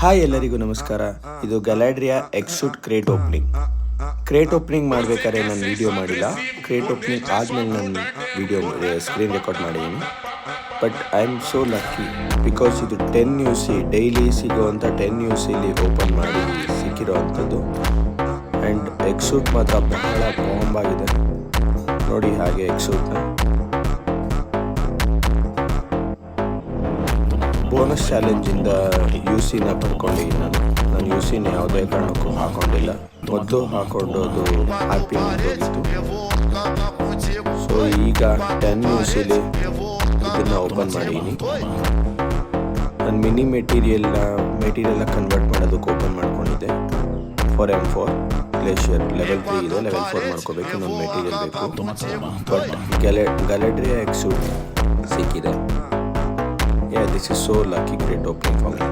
Hi ಎಲ್ಲರಿಗೂ ನಮಸ್ಕಾರ. ಇದು ಗಲಾಡ್ರಿಯಾ ಎಕ್ಸೂಟ್ ಕ್ರೇಟ್ ಓಪನಿಂಗ್ ಮಾಡಬೇಕಾದ್ರೆ ನಾನು ವಿಡಿಯೋ ಮಾಡಿಲ್ಲ. ಕ್ರೇಟ್ ಓಪನಿಂಗ್ ಆದಮೇಲೆ ನಾನು ವಿಡಿಯೋ ಸ್ಕ್ರೀನ್ ರೆಕಾರ್ಡ್ ಮಾಡಿದ್ದೀನಿ. But I am so lucky because ಇದು 10 UC ಡೈಲಿ ಸಿಗೋವಂಥ 10 UCಲಿ ಓಪನ್ ಮಾಡಿ ಸಿಕ್ಕಿರೋ ಅಂಥದ್ದು. ಆ್ಯಂಡ್ ಎಕ್ಸೂಟ್ ಮಾತ್ರ ಬಹಳ ಬಾಂಬ್ ಆಗಿದೆ ನೋಡಿ. ಹಾಗೆ ಎಕ್ಸೂಟ್ನ ಬೋನಸ್ ಚಾಲೆಂಜಿಂದ UCನ ಪಡ್ಕೊಂಡಿದ್ದೀನಿ. ನಾನು UCನ ಯಾವುದೇ ಕಾರಣಕ್ಕೂ ಹಾಕೊಂಡಿಲ್ಲ. ಮೊದಲು ಹಾಕೊಂಡೋದು RP ಹೋಗಿತ್ತು. ಸೊ ಈಗ 10 UCಲಿ ಇದನ್ನು ಓಪನ್ ಮಾಡಿದ್ದೀನಿ. ನಾನು ಮಿನಿ ಮೆಟೀರಿಯಲ್ನ ಕನ್ವರ್ಟ್ ಮಾಡೋದಕ್ಕೆ ಓಪನ್ ಮಾಡ್ಕೊಂಡಿದ್ದೆ. ಫಾರ್ M4 ಗ್ಲೇಷಿಯರ್ ಲೆವೆಲ್ 3 ಇದೆ, ಲೆವೆಲ್ 4 ಮಾಡ್ಕೋಬೇಕು. ಇನ್ನೊಂದು ಮೆಟೀರಿಯಲ್ ಬೇಕು. ಬಟ್ ಗಲಾಡ್ರಿಯಾ ಎಕ್ಸೂಟ್ ಸಿಕ್ಕಿದೆ. Yeah, this is so lucky, great opening for me.